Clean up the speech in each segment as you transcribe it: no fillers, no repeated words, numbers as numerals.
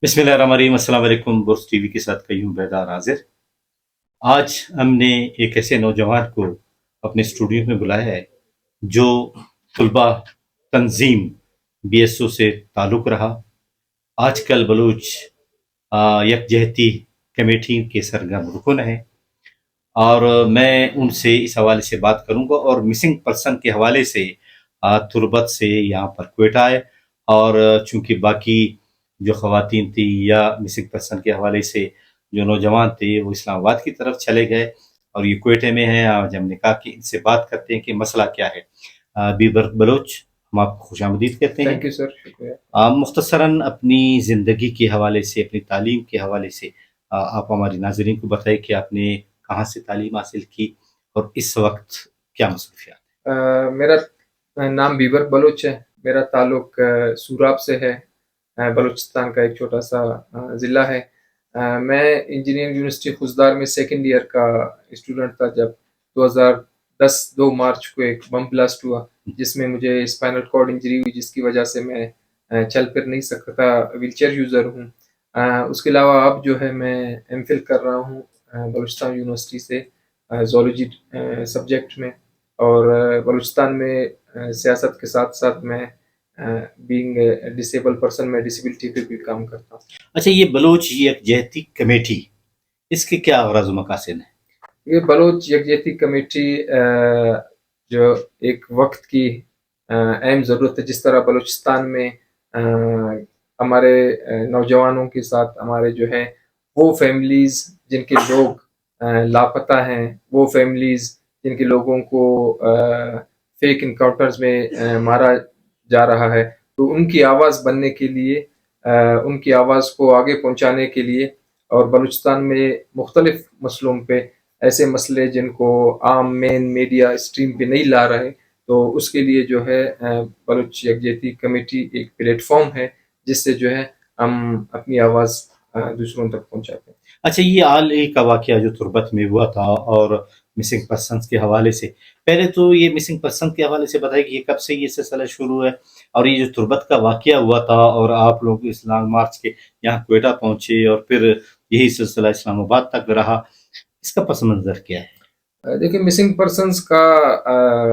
بسم اللہ الرحمن الرحیم، السلام علیکم۔ برس ٹی وی کے ساتھ کئی ہوں بیدار حاضر۔ آج ہم نے ایک ایسے نوجوان کو اپنے اسٹوڈیو میں بلایا ہے جو طلبہ تنظیم بی ایس او سے تعلق رہا، آج کل بلوچ یکجہتی کمیٹی کے سرگرم رکن ہے، اور میں ان سے اس حوالے سے بات کروں گا اور مسنگ پرسن کے حوالے سے تربت سے یہاں پر کوئٹہ آئے، اور چونکہ باقی جو خواتین تھی یا مسنگ پرسن کے حوالے سے جو نوجوان تھے وہ اسلام آباد کی طرف چلے گئے اور یہ کوئٹے میں ہیں۔ آج ہم نے کہا کہ ان سے بات کرتے ہیں کہ مسئلہ کیا ہے۔ بیبر بلوچ، ہم آپ کو خوش آمدید کہتے ہیں۔ تھینک یو سر، شکریہ۔ مختصراً اپنی زندگی کے حوالے سے، اپنی تعلیم کے حوالے سے آپ ہماری ناظرین کو بتائیں کہ آپ نے کہاں سے تعلیم حاصل کی اور اس وقت کیا مصروفیات ہیں؟ میرا نام بیبر بلوچ ہے، میرا تعلق سوراب سے ہے، بلوچستان کا ایک چھوٹا سا ضلع ہے۔ میں انجینئرنگ یونیورسٹی خوزدار میں سیکنڈ ایئر کا اسٹوڈنٹ تھا جب 2010 2 مارچ کو ایک بم بلاسٹ ہوا جس میں مجھے اسپائنل کارڈ انجری ہوئی، جس کی وجہ سے میں چل پھر نہیں سکتا، ویل چیئر یوزر ہوں۔ اس کے علاوہ اب جو ہے میں ایم فل کر رہا ہوں بلوچستان یونیورسٹی سے زولوجی سبجیکٹ میں، اور بلوچستان میں سیاست کے ساتھ ساتھ میں بینگ ڈسیبل پرسن میں ڈسیبلٹی پہ بھی کام کرتا ہوں۔ اچھا، یہ بلوچ یکجہتی کمیٹی، اس کے کیا غرض و مقاصد ہیں؟ یہ بلوچ یکجہتی کمیٹی جو ایک وقت کی اہم ضرورت ہے، جس طرح بلوچستان میں ہمارے نوجوانوں کے ساتھ ہمارے جو ہے وہ فیملیز جن کے لوگ لاپتہ ہیں، وہ فیملیز جن کے لوگوں کو فیک انکاؤنٹرز میں مارا جا رہا ہے، تو ان کی آواز بننے کے لیے، ان کی آواز کو آگے پہنچانے کے لیے، اور بلوچستان میں مختلف مسئلوں پہ، ایسے مسئلے جن کو عام مین میڈیا اسٹریم پہ نہیں لا رہے، تو اس کے لیے جو ہے بلوچ یکجہتی کمیٹی ایک پلیٹ فارم ہے جس سے جو ہے ہم اپنی آواز دوسروں تک پہنچاتے ہیں۔ اچھا، یہ حال ایک کا واقعہ جو تربت میں ہوا تھا اور مسنگ پرسنس کے حوالے سے، پہلے تو یہ مسنگ پرسن کے حوالے سے بتائیں کہ یہ کب سے یہ سلسلہ شروع ہے، اور یہ جو تربت کا واقعہ ہوا تھا اور آپ لوگ اسلام مارچ کے یہاں کوئٹہ پہنچے اور پھر یہی سلسلہ اسلام آباد تک رہا، اس کا پس منظر کیا ہے؟ دیکھیں، مسنگ پرسنس کا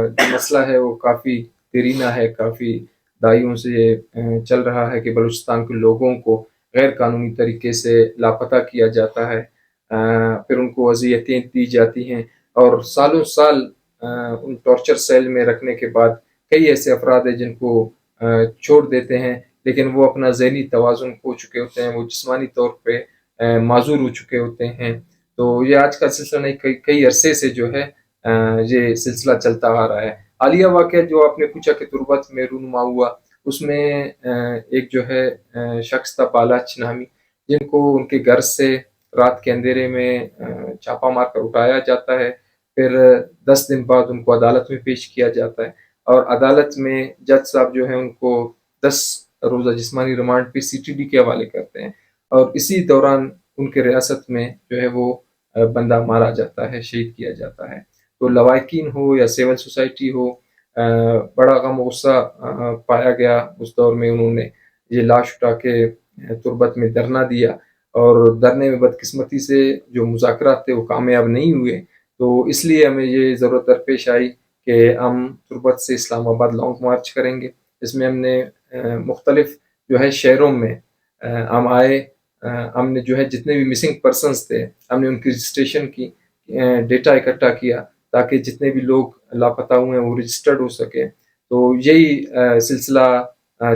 جو مسئلہ ہے وہ کافی دیرینہ ہے، کافی دہائیوں سے چل رہا ہے کہ بلوچستان کے لوگوں کو غیر قانونی طریقے سے لاپتہ کیا جاتا ہے، پھر ان کو اذیتیں دی جاتی ہیں، اور سالوں سال ان ٹارچر سیل میں رکھنے کے بعد کئی ایسے افراد ہیں جن کو چھوڑ دیتے ہیں، لیکن وہ اپنا ذہنی توازن کھو چکے ہوتے ہیں، وہ جسمانی طور پہ معذور ہو چکے ہوتے ہیں۔ تو یہ آج کا سلسلہ نہیں، کئی عرصے سے جو ہے یہ سلسلہ چلتا آ رہا ہے۔ حالیہ واقعہ جو آپ نے پوچھا کہ تربت میں رونما ہوا، اس میں ایک جو ہے شخص تھا بالاچ نامی، جن کو ان کے گھر سے رات کے اندھیرے میں چھاپا مار کر اٹھایا جاتا ہے، پھر 10 دن بعد ان کو عدالت میں پیش کیا جاتا ہے، اور عدالت میں جج صاحب جو ہے ان کو 10 روزہ جسمانی ریمانڈ پہ سی ٹی ڈی کے حوالے کرتے ہیں، اور اسی دوران ان کے ریاست میں جو ہے وہ بندہ مارا جاتا ہے، شہید کیا جاتا ہے۔ تو لواحقین ہو یا سول سوسائٹی ہو، بڑا غم و غصہ پایا گیا اس دور میں۔ انہوں نے یہ لاش اٹھا کے تربت میں دھرنا دیا، اور دھرنے میں بدقسمتی سے جو مذاکرات تھے وہ کامیاب نہیں ہوئے، تو اس لیے ہمیں یہ ضرورت درپیش آئی کہ ہم تربت سے اسلام آباد لانگ مارچ کریں گے۔ اس میں ہم نے مختلف جو ہے شہروں میں ہم آئے، ہم نے جو ہے جتنے بھی مسنگ پرسنس تھے ہم نے ان کی رجسٹریشن کی، ڈیٹا اکٹھا کیا تاکہ جتنے بھی لوگ لاپتہ ہوئے ہیں وہ رجسٹرڈ ہو سکے۔ تو یہی سلسلہ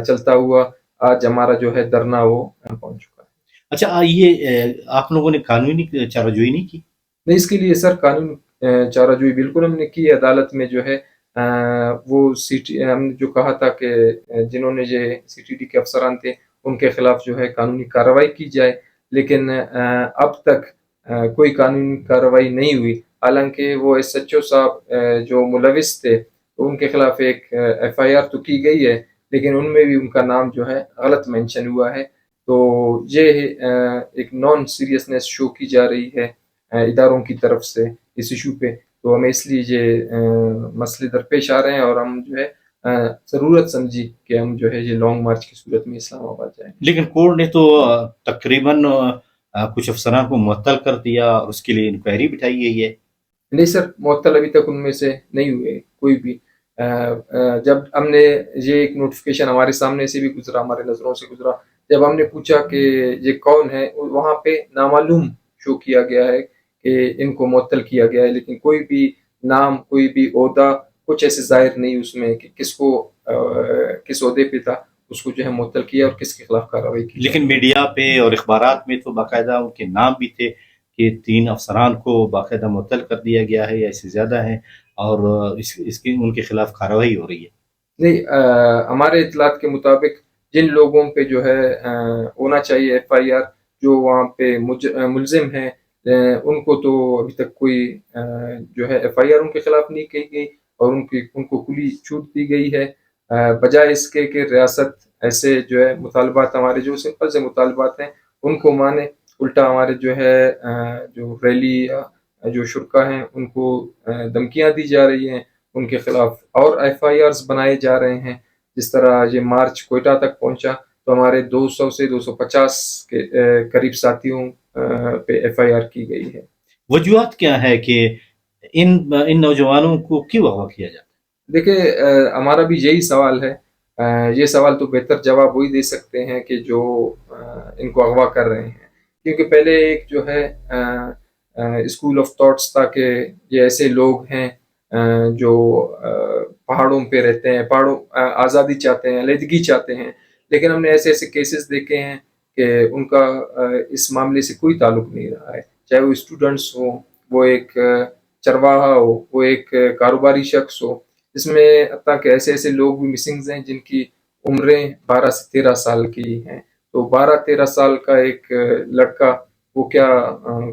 چلتا ہوا آج ہمارا جو ہے دھرنا وہ پہنچ چکا ہے۔ اچھا، یہ آپ لوگوں نے قانونی چارہ جوئی نہیں کی؟ نہیں، اس کے لیے سر قانون چارہ جوئی بالکل ہم نے کی۔ عدالت میں جو ہے وہ ہم نے جو کہا تھا کہ جنہوں نے یہ سی ٹی ڈی کے افسران تھے ان کے خلاف جو ہے قانونی کارروائی کی جائے، لیکن اب تک کوئی قانونی کارروائی نہیں ہوئی، حالانکہ وہ ایس ایچ او صاحب جو ملوث تھے تو ان کے خلاف ایک ایف آئی آر تو کی گئی ہے، لیکن ان میں بھی ان کا نام جو ہے غلط مینشن ہوا ہے۔ تو یہ ایک نان سیریسنس شو کی جا رہی ہے اداروں کی طرف سے اس ایشو پہ، تو ہمیں اس لیے یہ مسئلے درپیش آ رہے ہیں، اور ہم جو ہے ضرورت سمجھی کہ ہم جو ہے یہ لانگ مارچ کی صورت میں اسلام آباد جائیں. لیکن کورٹ نے تو تقریباً کچھ افسران کو معطل کر دیا اور اس کے لیے انکوائری بٹھائی گئی ہے. نہیں سر، معطل ابھی تک ان میں سے نہیں ہوئے کوئی بھی. جب ہم نے یہ ایک نوٹیفیکیشن ہمارے سامنے سے بھی گزرا، ہمارے نظروں سے گزرا، جب ہم نے پوچھا کہ یہ کون ہے، وہاں پہ نامعلوم شو کیا گیا ہے کہ ان کو معطل کیا گیا ہے، لیکن کوئی بھی نام، کوئی بھی عہدہ کچھ ایسے ظاہر نہیں اس میں کہ کس کو کس عہدے پہ تھا اس کو جو ہے معطل کیا اور کس کے خلاف کارروائی کی. لیکن میڈیا پہ اور اخبارات میں تو باقاعدہ ان کے نام بھی تھے کہ 3 افسران کو باقاعدہ معطل کر دیا گیا ہے یا اس سے زیادہ ہیں، اور اس کی ان کے خلاف کارروائی ہو رہی ہے. نہیں، ہمارے اطلاعات کے مطابق جن لوگوں پہ جو ہے ہونا چاہیے ایف آئی آر، جو وہاں پہ ملزم ہیں، ان کو تو ابھی تک کوئی جو ہے ایف آئی آر ان کے خلاف نہیں کی گئی اور ان کو کھلی چھوٹ دی گئی ہے، بجائے اس کے کہ ریاست ایسے جو ہے مطالبات ہمارے جو سمپل سے مطالبات ہیں ان کو مانے. الٹا ہمارے جو ہے جو ریلی یا جو شرکا ہیں ان کو دھمکیاں دی جا رہی ہیں، ان کے خلاف اور ایف آئی آرز بنائے جا رہے ہیں. جس طرح یہ مارچ کوئٹہ تک پہنچا تو ہمارے 200 سے 250 کے قریب ساتھیوں پہ ایف آئی آر کی گئی ہے. وجوہات کیا ہے کہ ان نوجوانوں کو کیوں اغوا کیا جاتا ہے؟ دیکھیں، ہمارا بھی یہی سوال ہے. یہ سوال تو بہتر جواب وہی دے سکتے ہیں کہ جو ان کو اغوا کر رہے ہیں، کیونکہ پہلے ایک جو ہے اسکول آف تھاٹس تھا کہ یہ ایسے لوگ ہیں جو پہاڑوں پہ رہتے ہیں، پہاڑوں آزادی چاہتے ہیں، علیحدگی چاہتے ہیں، لیکن ہم نے ایسے ایسے کیسز دیکھے ہیں کہ ان کا اس معاملے سے کوئی تعلق نہیں رہا ہے، چاہے وہ اسٹوڈنٹس ہوں، وہ ایک چرواہا ہو، وہ ایک کاروباری شخص ہو. اس میں حتیٰ کہ ایسے ایسے لوگ بھی مسنگز ہیں جن کی عمریں 12 سے 13 سال کی ہیں. تو 12-13 سال کا ایک لڑکا وہ کیا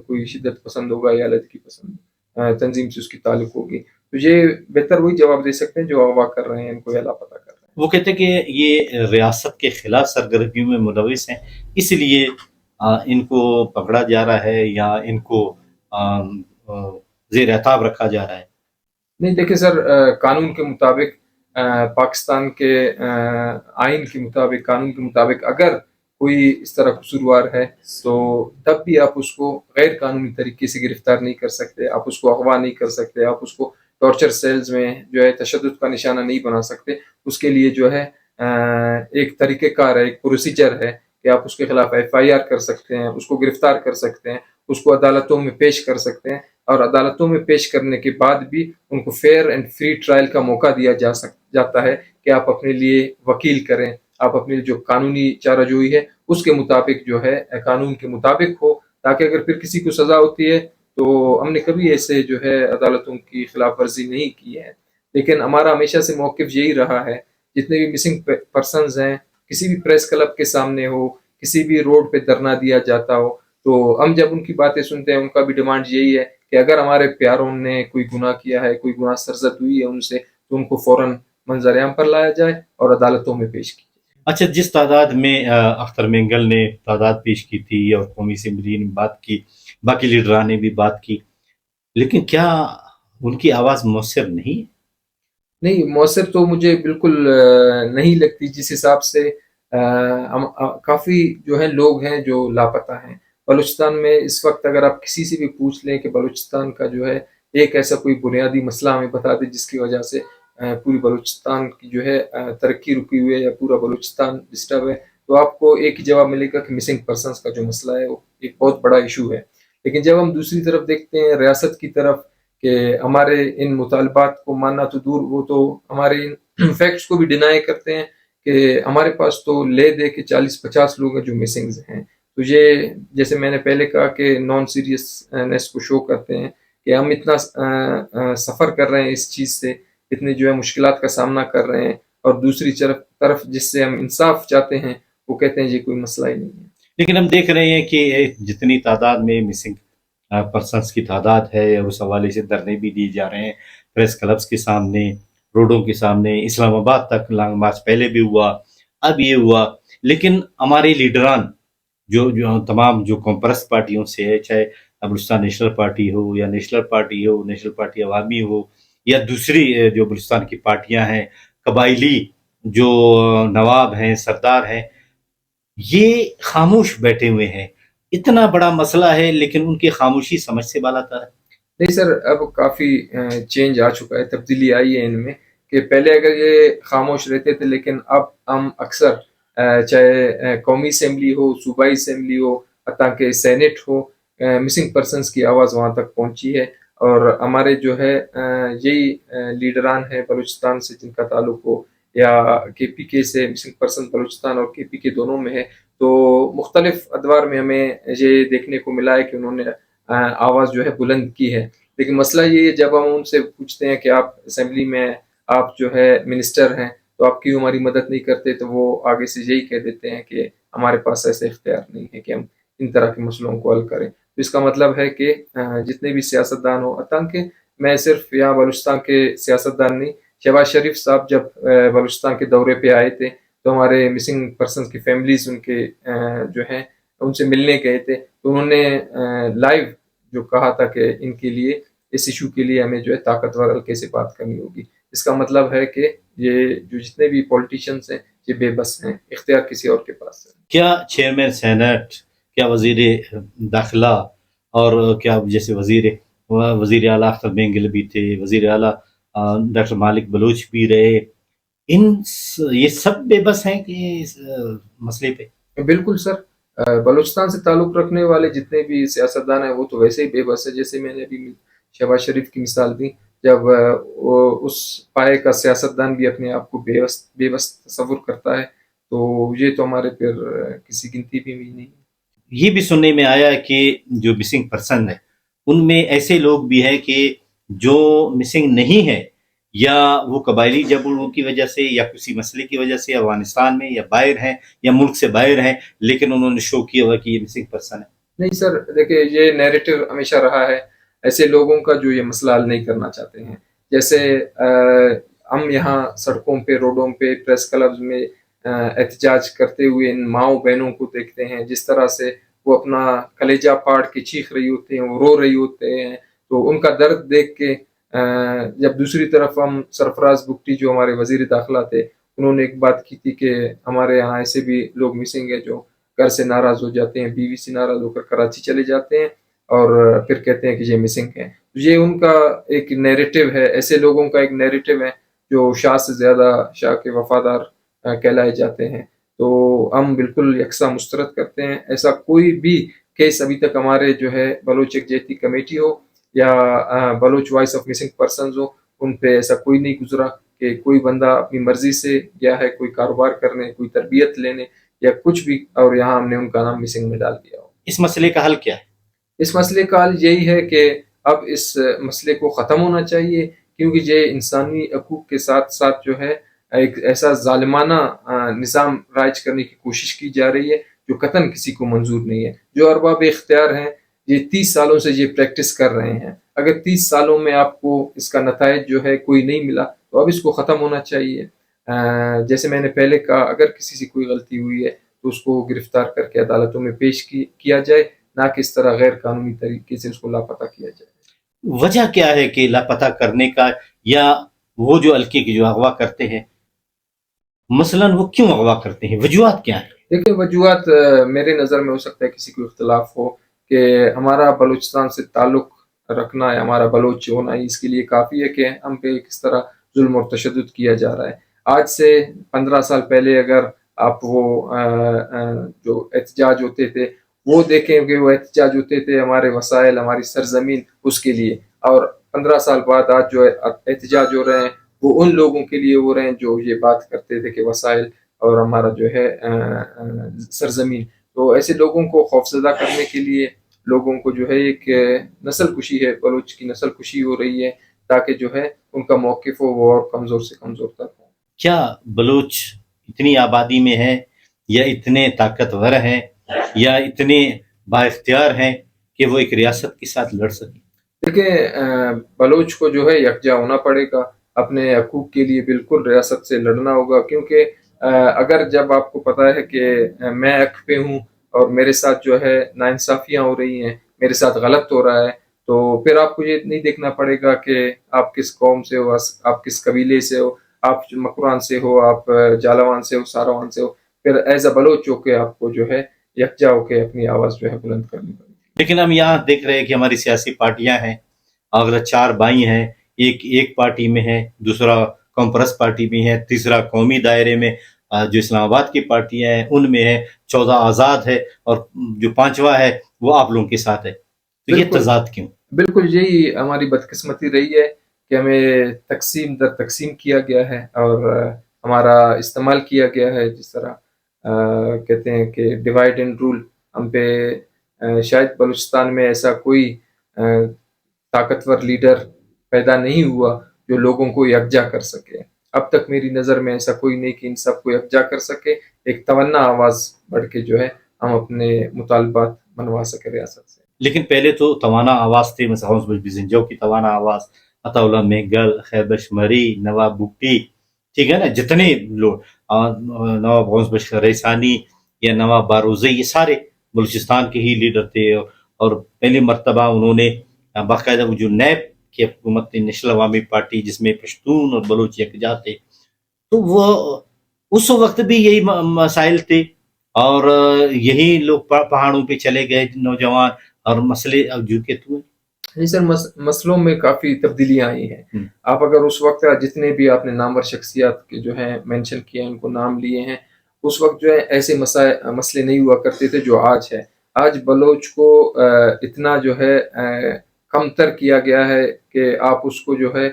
کوئی شدت پسند ہوگا یا علیحدگی پسند تنظیم سے اس کی تعلق ہوگی. تو یہ بہتر وہی جواب دے سکتے ہیں جو اغوا کر رہے ہیں، ان کو یہ لاپتہ کر رہے ہیں. وہ کہتے ہیں کہ یہ ریاست کے خلاف سرگرمیوں میں ملوث ہیں، اس لیے ان کو پکڑا جا رہا ہے یا ان کو زیر اعتاب رکھا جا رہا ہے. نہیں دیکھیں سر، قانون کے مطابق، پاکستان کے آئین کے مطابق، قانون کے مطابق اگر کوئی اس طرح قصوروار ہے تو تب بھی آپ اس کو غیر قانونی طریقے سے گرفتار نہیں کر سکتے، آپ اس کو اغوا نہیں کر سکتے، آپ اس کو ٹارچر سیلز میں جو ہے تشدد کا نشانہ نہیں بنا سکتے. اس کے لیے جو ہے ایک طریقہ کار ہے، ایک پروسیجر ہے کہ آپ اس کے خلاف ایف آئی آر کر سکتے ہیں، اس کو گرفتار کر سکتے ہیں، اس کو عدالتوں میں پیش کر سکتے ہیں، اور عدالتوں میں پیش کرنے کے بعد بھی ان کو فیئر اینڈ فری ٹرائل کا موقع دیا جاتا ہے کہ آپ اپنے لیے وکیل کریں، آپ اپنی جو قانونی چارہ جوئی ہے اس کے مطابق جو ہے قانون کے مطابق ہو، تاکہ اگر پھر کسی کو سزا ہوتی ہے تو ہم نے کبھی ایسے جو ہے عدالتوں کی خلاف ورزی نہیں کی ہے. لیکن ہمارا ہمیشہ سے موقف یہی رہا ہے، جتنے بھی مسنگ پرسنز ہیں، کسی بھی پریس کلب کے سامنے ہو، کسی بھی روڈ پہ دھرنا دیا جاتا ہو، تو ہم جب ان کی باتیں سنتے ہیں ان کا بھی ڈیمانڈ یہی ہے کہ اگر ہمارے پیاروں نے کوئی گناہ کیا ہے، کوئی گناہ سرزد ہوئی ہے ان سے، تو ان کو فوراً منظر عام پر لایا جائے اور عدالتوں میں پیش کی. اچھا، جس تعداد میں اختر مینگل نے تعداد پیش کی تھی اور قومی اسمبلی نے بات کی، باقی لیڈران نے بھی بات کی، لیکن کیا ان کی آواز مؤثر نہیں؟ نہیں، مؤثر تو مجھے بالکل نہیں لگتی. جس حساب سے کافی جو ہے لوگ ہیں جو لاپتہ ہیں بلوچستان میں اس وقت. اگر آپ کسی سے بھی پوچھ لیں کہ بلوچستان کا جو ہے ایک ایسا کوئی بنیادی مسئلہ ہمیں بتا دے جس کی وجہ سے پوری بلوچستان کی جو ہے ترقی رکی ہوئی ہے یا پورا بلوچستان ڈسٹرب ہے، تو آپ کو ایک ہی جواب ملے گا کہ مسنگ پرسنس کا جو مسئلہ ہے وہ ایک بہت بڑا ایشو ہے. لیکن جب ہم دوسری طرف دیکھتے ہیں ریاست کی طرف کہ ہمارے ان مطالبات کو ماننا تو دور، وہ تو ہمارے ان فیکٹس کو بھی ڈینائی کرتے ہیں کہ ہمارے پاس تو لے دے کے 40-50 لوگ ہیں جو مسنگز ہیں. تو یہ جیسے میں نے پہلے کہا کہ نان سیریسنس کو شو کرتے ہیں کہ ہم اتنا سفر کر رہے ہیں اس چیز سے، اتنے جو ہے مشکلات کا سامنا کر رہے ہیں، اور دوسری طرف جس سے ہم انصاف چاہتے ہیں وہ کہتے ہیں یہ کوئی مسئلہ ہی نہیں ہے. لیکن ہم دیکھ رہے ہیں کہ جتنی تعداد میں مسنگ پرسنس کی تعداد ہے اس حوالے سے دھرنے بھی دیے جا رہے ہیں پریس کلبس کے سامنے، روڈوں کے سامنے، اسلام آباد تک لانگ مارچ پہلے بھی ہوا، اب یہ ہوا. لیکن ہمارے لیڈران جو تمام جو کمپرس پارٹیوں سے ہے، چاہے بلوچستان نیشنل پارٹی ہو یا نیشنل پارٹی ہو، نیشنل پارٹی عوامی ہو یا دوسری جو بلوچستان کی پارٹیاں ہیں، قبائلی جو نواب ہیں، سردار ہیں، یہ خاموش بیٹھے ہوئے ہیں. اتنا بڑا مسئلہ ہے لیکن ان کی خاموشی سمجھ سے بالا ہے. نہیں سر، اب کافی چینج آ چکا ہے، تبدیلی آئی ہے ان میں، کہ پہلے اگر یہ خاموش رہتے تھے لیکن اب ہم اکثر چاہے قومی اسمبلی ہو، صوبائی اسمبلی ہو، حتیٰ کہ سینٹ ہو، مسنگ پرسنس کی آواز وہاں تک پہنچی ہے. اور ہمارے جو ہے یہی لیڈران ہیں بلوچستان سے جن کا تعلق ہو، یا کے پی کے سے، مسنگ پرسن بلوچستان اور کے پی کے دونوں میں ہے، تو مختلف ادوار میں ہمیں یہ دیکھنے کو ملا ہے کہ انہوں نے آواز جو ہے بلند کی ہے. لیکن مسئلہ یہ ہے جب ہم ان سے پوچھتے ہیں کہ آپ اسمبلی میں، آپ جو ہے منسٹر ہیں، تو آپ کیوں ہماری مدد نہیں کرتے، تو وہ آگے سے یہی کہہ دیتے ہیں کہ ہمارے پاس ایسے اختیار نہیں ہے کہ ہم ان طرح کے مسئلوں کو حل کریں. تو اس کا مطلب ہے کہ جتنے بھی سیاستدان ہو، حتیٰ کہ میں صرف یہاں بلوچستان کے سیاستدان نہیں، شہباز شریف صاحب جب بلوچستان کے دورے پہ آئے تھے تو ہمارے مسنگ پرسنس کی فیملیز ان کے جو ہیں ان سے ملنے گئے تھے، تو انہوں نے لائیو جو کہا تھا کہ ان کے لیے، اس ایشو کے لیے ہمیں جو ہے طاقتور حلقے سے بات کرنی ہوگی. اس کا مطلب ہے کہ یہ جو جتنے بھی پولیٹیشینز ہیں یہ بے بس ہیں، اختیار کسی اور کے پاس ہے. کیا چیئرمین سینٹ، کیا وزیر داخلہ، اور کیا جیسے وزیر اعلیٰ اختر بینگل بھی تھے، وزیر اعلیٰ ڈاکٹر مالک بلوچ بھی رہے، یہ سب بے بس ہیں کہ اس مسئلے پہ؟ بالکل سر، بلوچستان سے تعلق رکھنے والے جتنے بھی سیاستدان ہیں وہ تو ویسے ہی بے بس ہے. جیسے میں نے ابھی شہباز شریف کی مثال دی، جب وہ اس پائے کا سیاستدان بھی اپنے آپ کو بے بس تصور کرتا ہے، تو یہ تو ہمارے پھر کسی گنتی بھی نہیں. یہ بھی سننے میں آیا ہے کہ جو مسنگ پرسن ہے ان میں ایسے لوگ بھی ہیں کہ جو مسنگ نہیں ہے، یا وہ قبائلی جبروں کی وجہ سے یا کسی مسئلے کی وجہ سے افغانستان میں یا باہر ہیں یا ملک سے باہر ہیں، لیکن انہوں نے شو کیا ہوا کہ یہ مسنگ پرسن ہے. نہیں سر، دیکھیں یہ نیریٹو ہمیشہ رہا ہے ایسے لوگوں کا جو یہ مسئلہ حل نہیں کرنا چاہتے ہیں. جیسے ہم یہاں سڑکوں پہ، روڈوں پہ، پریس کلبز میں احتجاج کرتے ہوئے ان ماؤں بہنوں کو دیکھتے ہیں، جس طرح سے وہ اپنا کلیجہ پھاڑ کے چیخ رہی ہوتے ہیں، وہ رو رہی ہوتے ہیں. تو ان کا درد دیکھ کے جب دوسری طرف ہم سرفراز بگٹی جو ہمارے وزیر داخلہ تھے، انہوں نے ایک بات کی تھی کہ ہمارے یہاں ایسے بھی لوگ مسنگ ہیں جو گھر سے ناراض ہو جاتے ہیں، بیوی سے ناراض ہو کر کراچی چلے جاتے ہیں اور پھر کہتے ہیں کہ یہ مسنگ ہے. یہ ان کا ایک نیریٹو ہے، ایسے لوگوں کا ایک نیریٹو ہے جو شاہ سے زیادہ شاہ کے وفادار کہلائے جاتے ہیں. تو ہم بالکل یکساں مسترد کرتے ہیں. ایسا کوئی بھی کیس ابھی تک ہمارے جو ہے بلوچ یکجہتی کمیٹی ہو یا Baloch voice of missing persons ہو، ان پہ ایسا کوئی نہیں گزرا کہ کوئی بندہ اپنی مرضی سے گیا ہے کوئی کاروبار کرنے، کوئی تربیت لینے یا کچھ بھی، اور یہاں ہم نے ان کا نام مسنگ میں ڈال دیا ہو. اس مسئلے کا حل کیا ہے؟ اس مسئلے کا حل یہی ہے کہ اب اس مسئلے کو ختم ہونا چاہیے، کیونکہ یہ انسانی حقوق کے ساتھ ساتھ جو ہے ایک ایسا ظالمانہ نظام رائج کرنے کی کوشش کی جا رہی ہے جو قطعاً کسی کو منظور نہیں ہے. جو ارباب اختیار ہیں یہ 30 سالوں سے یہ پریکٹس کر رہے ہیں. اگر 30 سالوں میں آپ کو اس کا نتائج جو ہے کوئی نہیں ملا تو اب اس کو ختم ہونا چاہیے. جیسے میں نے پہلے کہا، اگر کسی سے کوئی غلطی ہوئی ہے تو اس کو گرفتار کر کے عدالتوں میں پیش کیا جائے، نہ کہ اس طرح غیر قانونی طریقے سے اس کو لاپتہ کیا جائے. وجہ کیا ہے کہ لاپتہ کرنے کا، یا وہ جو حلقے کی جو اغوا کرتے ہیں مثلاً وہ کیوں اغوا کرتے ہیں، وجوہات کیا ہیں؟ دیکھیں وجوہات میرے نظر میں ہو سکتا ہے کسی کو اختلاف ہو کہ ہمارا بلوچستان سے تعلق رکھنا ہے، ہمارا بلوچ ہونا ہے، اس کے لیے کافی ہے کہ ہم پہ کس طرح ظلم اور تشدد کیا جا رہا ہے. آج سے 15 سال پہلے اگر آپ وہ جو احتجاج ہوتے تھے وہ دیکھیں کہ وہ احتجاج ہوتے تھے ہمارے وسائل، ہماری سرزمین، اس کے لیے، اور 15 سال بعد آج جو احتجاج ہو رہے ہیں وہ ان لوگوں کے لیے ہو رہے ہیں جو یہ بات کرتے تھے کہ وسائل اور ہمارا جو ہے سرزمین. تو ایسے لوگوں کو خوفزدہ کرنے کے لیے لوگوں کو جو ہے ایک نسل کشی ہے، بلوچ کی نسل کشی ہو رہی ہے تاکہ جو ہے ان کا موقف ہو وہ اور کمزور سے کمزور تک ہو. کیا بلوچ اتنی آبادی میں ہے، یا اتنے طاقتور ہیں، یا اتنے با اختیار ہیں کہ وہ ایک ریاست کے ساتھ لڑ سکیں؟ دیکھیں بلوچ کو جو ہے یکجا ہونا پڑے گا، اپنے حقوق کے لیے بالکل ریاست سے لڑنا ہوگا. کیونکہ اگر جب آپ کو پتا ہے کہ میں حق پہ ہوں اور میرے ساتھ جو ہے ناانصافیاں ہو رہی ہیں، میرے ساتھ غلط ہو رہا ہے، تو پھر آپ کو یہ نہیں دیکھنا پڑے گا کہ آپ کس قوم سے ہو، آپ کس قبیلے سے ہو، آپ مکران سے ہو، آپ جالوان سے ہو، ساروان سے ہو، پھر ایز اے بلوچ ہو کے آپ کو جو ہے یکجا ہو کے اپنی آواز جو ہے بلند کرنی پڑے گی۔ لیکن ہم یہاں دیکھ رہے ہیں کہ ہماری سیاسی پارٹیاں ہیں، اگر 4 بھائی ہیں، ایک پارٹی میں ہے، دوسرا کانفرنس پارٹی میں ہے، تیسرا قومی دائرے میں جو اسلام آباد کی پارٹیاں ہیں ان میں ہے، 14 آزاد ہے، اور جو 5واں ہے وہ آپ لوگوں کے ساتھ ہے، تو یہ بالکل تضاد کیوں؟ بالکل یہی ہماری بدقسمتی رہی ہے کہ ہمیں تقسیم در تقسیم کیا گیا ہے، اور ہمارا استعمال کیا گیا ہے، جس طرح کہتے ہیں کہ ڈیوائڈ اینڈ رول ہم پہ۔ شاید بلوچستان میں ایسا کوئی طاقتور لیڈر پیدا نہیں ہوا جو لوگوں کو یکجا کر سکے۔ اب تک میری نظر میں ایسا کوئی نہیں کہ ان سب کو یکجا کر سکے، ایک توانا آواز بڑھ کے جو ہے ہم اپنے مطالبات منوا سکے ریاست سے۔ لیکن پہلے تو توانا آواز تھی، مثلا حوض بزنجو کی توانا آواز، عطا اللہ میگل، خیبر شمری، نواب بگٹی، ٹھیک ہے نا، جتنے لوگ، نواب غوث بشر ریسانی یا نواب باروزی، یہ سارے بلوچستان کے ہی لیڈر تھے، اور پہلی مرتبہ انہوں نے باقاعدہ وہ جو نیب کی حکومت تھی، نیشنل عوامی پارٹی، جس میں پشتون اور بلوچ یکجا تھے، تو وہ اس وقت بھی یہی مسائل تھے، اور یہی لوگ پہاڑوں پہ چلے گئے نوجوان، اور مسئلے جو کہ جی سر، مسئلوں میں کافی تبدیلیاں آئی ہیں۔ آپ اگر اس وقت جتنے بھی آپ نے نامور شخصیات کے جو ہیں مینشن کیے ہیں، ان کو نام لیے ہیں، اس وقت جو ہے ایسے مسئلے نہیں ہوا کرتے تھے جو آج ہے۔ آج بلوچ کو اتنا جو ہے کم تر کیا گیا ہے کہ آپ اس کو جو ہے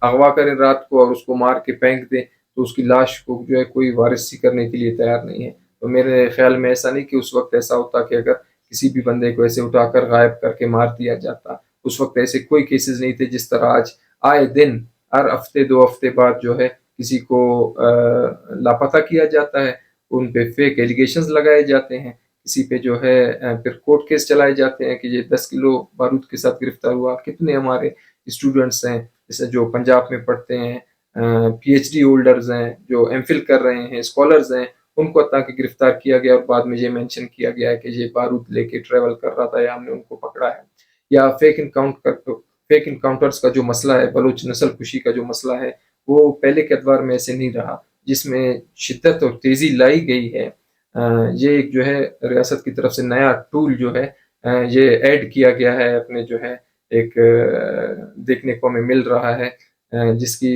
اغوا کریں رات کو اور اس کو مار کے پھینک دیں تو اس کی لاش کو جو ہے کوئی وارثی کرنے کے لیے تیار نہیں ہے۔ تو میرے خیال میں ایسا نہیں کہ اس وقت ایسا ہوتا کہ اگر کسی بھی بندے کو ایسے اٹھا کر غائب کر کے مار دیا جاتا، اس وقت ایسے کوئی کیسز نہیں تھے جس طرح آج آئے دن ہر ہفتے 2 ہفتے بعد جو ہے کسی کو لاپتہ کیا جاتا ہے، ان پہ فیک ایلیگیشنز لگائے جاتے ہیں، کسی پہ جو ہے پھر کورٹ کیس چلائے جاتے ہیں کہ یہ 10 کلو بارود کے ساتھ گرفتار ہوا۔ کتنے ہمارے اسٹوڈنٹس ہیں جیسے جو پنجاب میں پڑھتے ہیں، پی ایچ ڈی ہولڈرز ہیں جو ایم فل کر رہے ہیں، اسکالرز ہیں، ان کو حتیٰ کہ گرفتار کیا گیا اور بعد میں یہ مینشن کیا گیا ہے کہ یہ بارود لے کے ٹریول کر رہا تھا یا ہم نے ان کو پکڑا ہے۔ یا فیک انکاؤنٹرز کا جو مسئلہ ہے، بلوچ نسل کشی کا جو مسئلہ ہے، وہ پہلے کے ادوار میں ایسے نہیں رہا، جس میں شدت اور تیزی لائی گئی ہے۔ یہ ایک جو ہے ریاست کی طرف سے نیا ٹول جو ہے یہ ایڈ کیا گیا ہے اپنے جو ہے ایک دیکھنے کو ہمیں مل رہا ہے، جس کی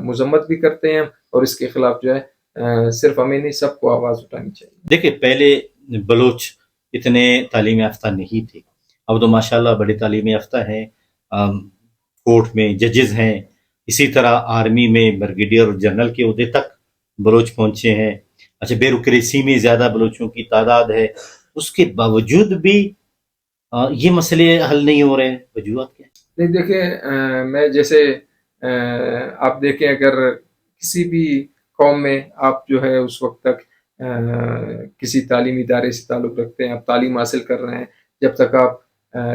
مذمت بھی کرتے ہیں، اور اس کے خلاف جو ہے صرف ہمیں نہیں سب کو آواز اٹھانی چاہیے۔ دیکھیں، پہلے بلوچ اتنے تعلیم یافتہ نہیں تھے، اب تو ماشاءاللہ بڑے تعلیم یافتہ ہیں، کورٹ میں ججز ہیں، اسی طرح آرمی میں بریگیڈیئر اور جنرل کے عہدے تک بلوچ پہنچے ہیں۔ اچھا، بیوروکریسی میں زیادہ بلوچوں کی تعداد ہے، اس کے باوجود بھی یہ مسئلے حل نہیں ہو رہے ہیں، وجوہات کیا؟ نہیں دیکھیں، میں جیسے آپ دیکھیں اگر کسی بھی قوم میں آپ جو ہے اس وقت تک کسی تعلیمی ادارے سے تعلق رکھتے ہیں، آپ تعلیم حاصل کر رہے ہیں، جب تک آپ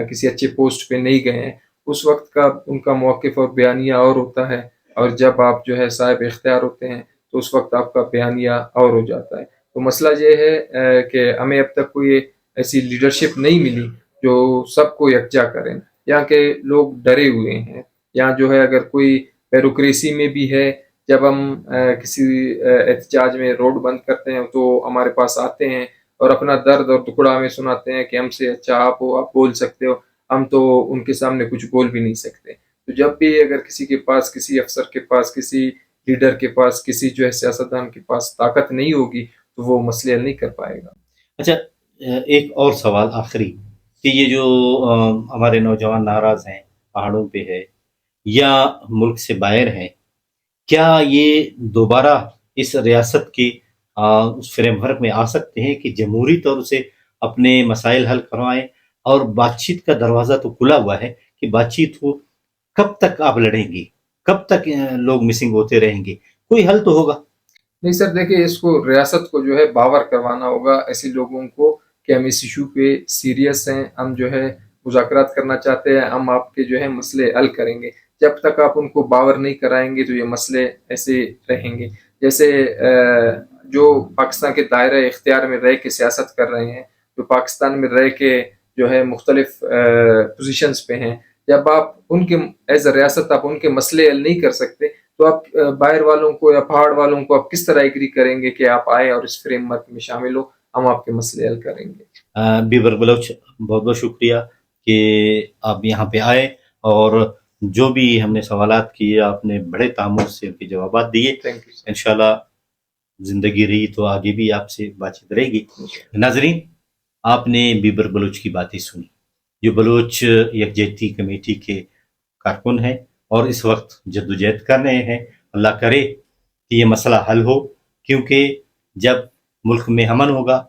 کسی اچھے پوسٹ پہ نہیں گئے ہیں، اس وقت کا ان کا موقف اور بیانیہ اور ہوتا ہے، اور جب آپ جو ہے صاحب اختیار ہوتے ہیں تو اس وقت آپ کا بیانیہ اور ہو جاتا ہے۔ تو مسئلہ یہ ہے کہ ہمیں اب تک کوئی ایسی لیڈرشپ نہیں ملی جو سب کو یکجا کریں۔ یہاں کے لوگ ڈرے ہوئے ہیں، یہاں جو ہے اگر کوئی بیوروکریسی میں بھی ہے، جب ہم کسی احتجاج میں روڈ بند کرتے ہیں تو ہمارے پاس آتے ہیں اور اپنا درد اور ٹکڑا ہمیں سناتے ہیں کہ ہم سے اچھا آپ ہو، آپ بول سکتے ہو، ہم تو ان کے سامنے کچھ بول بھی نہیں سکتے۔ تو جب بھی اگر کسی کے پاس، کسی افسر کے پاس، کسی لیڈر کے پاس، کسی جو ہے سیاستدان کے پاس طاقت نہیں ہوگی تو وہ مسئلے حل نہیں کر پائے گا۔ اچھا، ایک اور سوال آخری، کہ یہ جو ہمارے نوجوان ناراض ہیں، پہاڑوں پہ ہے یا ملک سے باہر ہیں، کیا یہ دوبارہ اس ریاست کے اس فریم ورک میں آ سکتے ہیں کہ جمہوری طور سے اپنے مسائل حل کروائیں؟ اور بات چیت کا دروازہ تو کھلا ہوا ہے کہ بات چیت ہو، کب تک آپ لڑیں گی؟ کب تک لوگ مسنگ ہوتے رہیں گے؟ کوئی حل تو ہوگا۔ نہیں سر، دیکھیں اس کو ریاست کو جو ہے باور کروانا ہوگا ایسے لوگوں کو کہ ہم اس ایشو پہ سیریس ہیں، ہم جو ہے مذاکرات کرنا چاہتے ہیں، ہم آپ کے جو ہے مسئلے حل کریں گے۔ جب تک آپ ان کو باور نہیں کرائیں گے تو یہ مسئلے ایسے رہیں گے۔ جیسے جو پاکستان کے دائرہ اختیار میں رہ کے سیاست کر رہے ہیں، جو پاکستان میں رہ کے جو ہے مختلف پوزیشنز پہ ہیں، جب آپ ان کے ایز اے ریاست آپ ان کے مسئلے حل نہیں کر سکتے تو آپ باہر والوں کو یا پہاڑ والوں کو آپ کس طرح ایگری کریں گے کہ آپ آئیں اور اس فریم ورک میں شامل ہو، ہم آپ کے مسئلے حل کریں گے؟ بیبر بلوچ بہت بہت شکریہ کہ آپ یہاں پہ آئے، اور جو بھی ہم نے سوالات کیے آپ نے بڑے تعمل سے ان کے جوابات دیے. Thank you sir. انشاءاللہ زندگی رہی تو آگے بھی آپ سے بات چیت رہے گی. ناظرین، آپ نے بیبر بلوچ کی باتیں سنی، جو بلوچ یکجہتی کمیٹی کے کارکن ہیں اور اس وقت جدوجہد کر رہے ہیں. اللہ کرے کہ یہ مسئلہ حل ہو، کیونکہ جب ملک میں امن ہوگا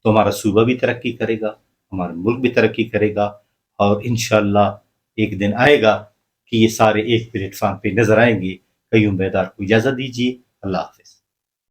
تو ہمارا صوبہ بھی ترقی کرے گا، ہمارا ملک بھی ترقی کرے گا، اور انشاءاللہ ایک دن آئے گا کہ یہ سارے ایک پلیٹ فارم پہ نظر آئیں گے. قیوم بیدار کو اجازت دیجیے. اللہ حافظ.